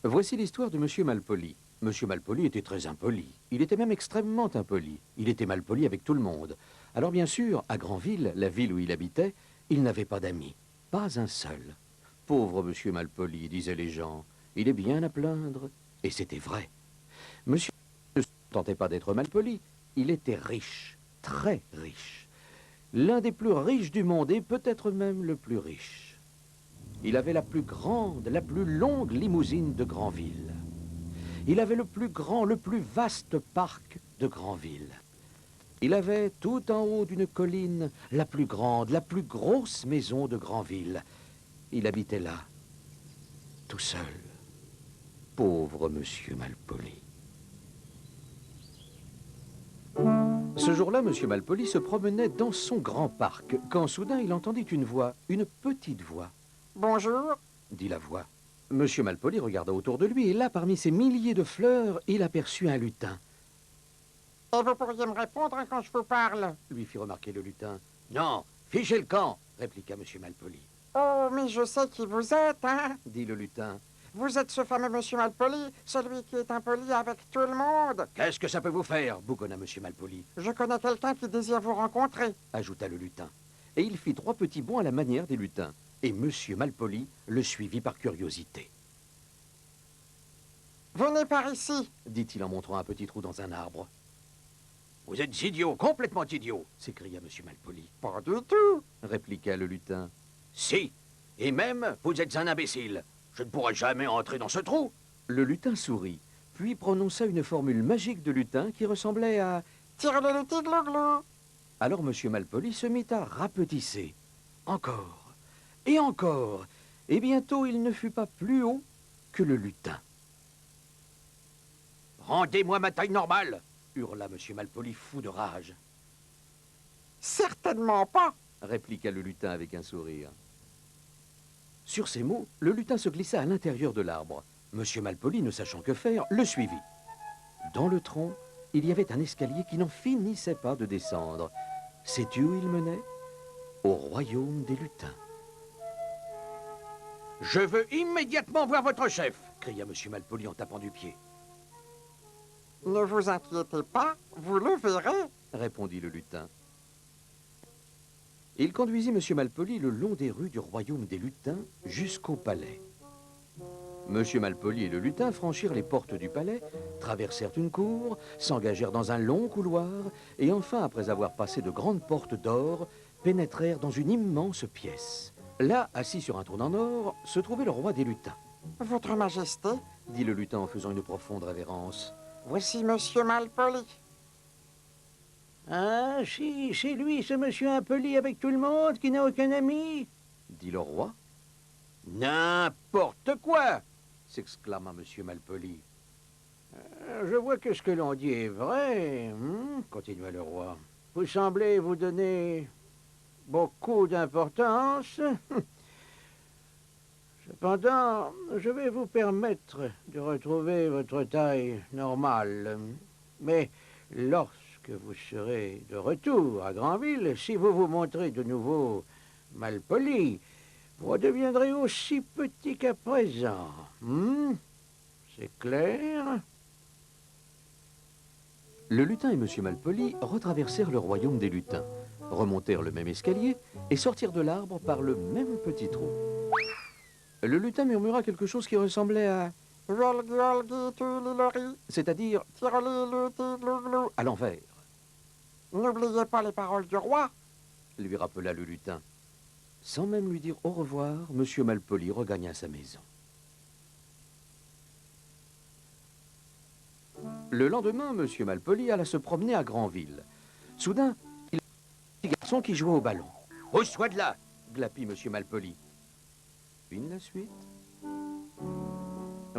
Voici l'histoire de Monsieur Malpoli. Monsieur Malpoli était très impoli. Il était même extrêmement impoli. Il était malpoli avec tout le monde. Alors bien sûr, à Granville, la ville où il habitait, il n'avait pas d'amis. Pas un seul. Pauvre Monsieur Malpoli, disaient les gens. Il est bien à plaindre. Et c'était vrai. Monsieur ne se contentait pas d'être malpoli. Il était riche. Très riche. L'un des plus riches du monde et peut-être même le plus riche. Il avait la plus grande, la plus longue limousine de Granville. Il avait le plus grand, le plus vaste parc de Granville. Il avait tout en haut d'une colline la plus grande, la plus grosse maison de Granville. Il habitait là, tout seul. Pauvre Monsieur Malpoli. Ce jour-là, Monsieur Malpoli se promenait dans son grand parc, quand soudain il entendit une voix, une petite voix. « Bonjour » dit la voix. Monsieur Malpoli regarda autour de lui, et là, parmi ces milliers de fleurs, il aperçut un lutin. « Et vous pourriez me répondre quand je vous parle » lui fit remarquer le lutin. « Non, fichez le camp » répliqua Monsieur Malpoli. « Oh, mais je sais qui vous êtes, hein » dit le lutin. « Vous êtes ce fameux Monsieur Malpoli, celui qui est impoli avec tout le monde. »« Qu'est-ce que ça peut vous faire » bougonna Monsieur Malpoli. Je connais quelqu'un qui désire vous rencontrer » ajouta le lutin. Et il fit 3 petits bonds à la manière des lutins. Et Monsieur Malpoli le suivit par curiosité. « Venez par ici » dit-il en montrant un petit trou dans un arbre. « Vous êtes idiot, complètement idiot » s'écria Monsieur Malpoli. « Pas du tout » répliqua le lutin. « Si, et même vous êtes un imbécile. Je ne pourrai jamais entrer dans ce trou. » Le lutin sourit, puis prononça une formule magique de lutin qui ressemblait à « Tire le lutin glou-glou » Alors Monsieur Malpoli se mit à rapetisser. Encore. Et encore, et bientôt il ne fut pas plus haut que le lutin. « Rendez-moi ma taille normale » hurla Monsieur Malpoli, fou de rage. « Certainement pas » répliqua le lutin avec un sourire. Sur ces mots, le lutin se glissa à l'intérieur de l'arbre. Monsieur Malpoli, ne sachant que faire, le suivit. Dans le tronc, il y avait un escalier qui n'en finissait pas de descendre. Sais-tu où il menait? Au royaume des lutins. « Je veux immédiatement voir votre chef » cria Monsieur Malpoli en tapant du pied. « Ne vous inquiétez pas, vous le verrez » répondit le lutin. Il conduisit Monsieur Malpoli le long des rues du royaume des lutins jusqu'au palais. Monsieur Malpoli et le lutin franchirent les portes du palais, traversèrent une cour, s'engagèrent dans un long couloir, et enfin, après avoir passé de grandes portes d'or, pénétrèrent dans une immense pièce. Là, assis sur un trône en or, se trouvait le roi des lutins. « Votre Majesté » dit le lutin en faisant une profonde révérence. « Voici Monsieur Malpoli. »« Ah, si, c'est lui, ce monsieur impoli avec tout le monde, qui n'a aucun ami » dit le roi. « N'importe quoi » s'exclama Monsieur Malpoli. Je vois que ce que l'on dit est vrai, continua le roi. Vous semblez vous donner beaucoup d'importance. Cependant, je vais vous permettre de retrouver votre taille normale. Mais lorsque vous serez de retour à Granville, si vous vous montrez de nouveau malpoli, vous redeviendrez aussi petit qu'à présent. C'est clair? Le lutin et Monsieur Malpoli retraversèrent le royaume des lutins, remontèrent le même escalier et sortirent de l'arbre par le même petit trou. Le lutin murmura quelque chose qui ressemblait à... c'est-à-dire... à l'envers. N'oubliez pas les paroles du roi, lui rappela le lutin. Sans même lui dire au revoir, Monsieur Malpoli regagna sa maison. Le lendemain, Monsieur Malpoli alla se promener à Granville. Soudain, il vit un petit garçon qui jouait au ballon. « Au soit de là !» glapit Monsieur Malpoli. Une la suite.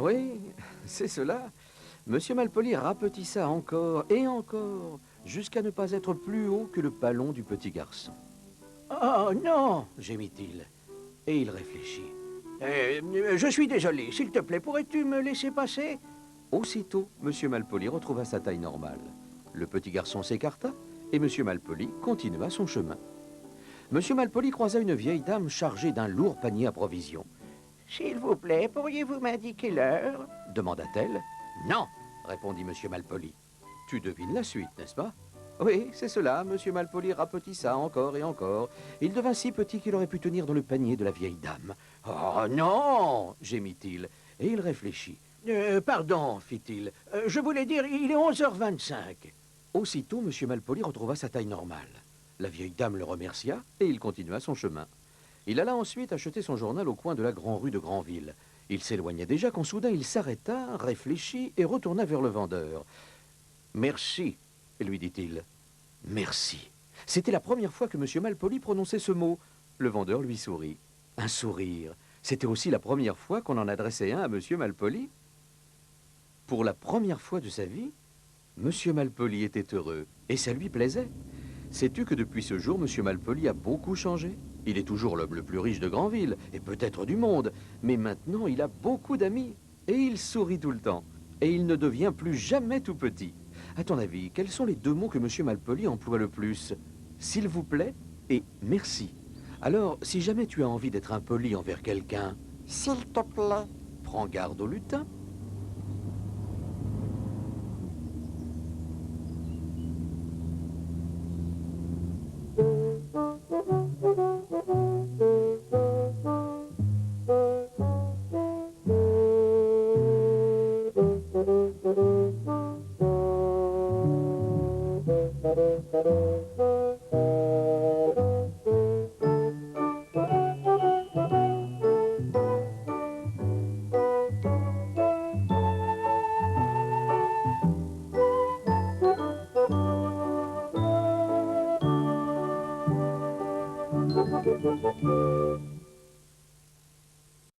Oui, c'est cela. Monsieur Malpoli rapetissa encore et encore, jusqu'à ne pas être plus haut que le palon du petit garçon. Oh non, gémit-il. Et il réfléchit. Je suis désolé, s'il te plaît, pourrais-tu me laisser passer? Aussitôt, Monsieur Malpoli retrouva sa taille normale. Le petit garçon s'écarta et Monsieur Malpoli continua son chemin. Monsieur Malpoli croisa une vieille dame chargée d'un lourd panier à provisions. S'il vous plaît, pourriez-vous m'indiquer l'heure? Demanda-t-elle. Non, répondit Monsieur Malpoli. Tu devines la suite, n'est-ce pas? Oui, c'est cela. Monsieur Malpoli rapetissa encore et encore. Il devint si petit qu'il aurait pu tenir dans le panier de la vieille dame. Oh non, gémit-il, et il réfléchit. Pardon, fit-il. Je voulais dire, il est 11h25. Aussitôt, Monsieur Malpoli retrouva sa taille normale. La vieille dame le remercia et il continua son chemin. Il alla ensuite acheter son journal au coin de la grande rue de Granville. Il s'éloignait déjà quand soudain il s'arrêta, réfléchit et retourna vers le vendeur. « Merci », lui dit-il. « Merci ». C'était la première fois que Monsieur Malpoli prononçait ce mot. Le vendeur lui sourit. Un sourire. C'était aussi la première fois qu'on en adressait un à Monsieur Malpoli. Pour la première fois de sa vie, Monsieur Malpoli était heureux et ça lui plaisait. Sais-tu que depuis ce jour, Monsieur Malpoli a beaucoup changé? Il est toujours l'homme le plus riche de Granville, et peut-être du monde, mais maintenant il a beaucoup d'amis, et il sourit tout le temps, et il ne devient plus jamais tout petit. À ton avis, quels sont les deux mots que Monsieur Malpoli emploie le plus? S'il vous plaît et merci. Alors, si jamais tu as envie d'être impoli envers quelqu'un, S'il te plaît. prends garde au lutin.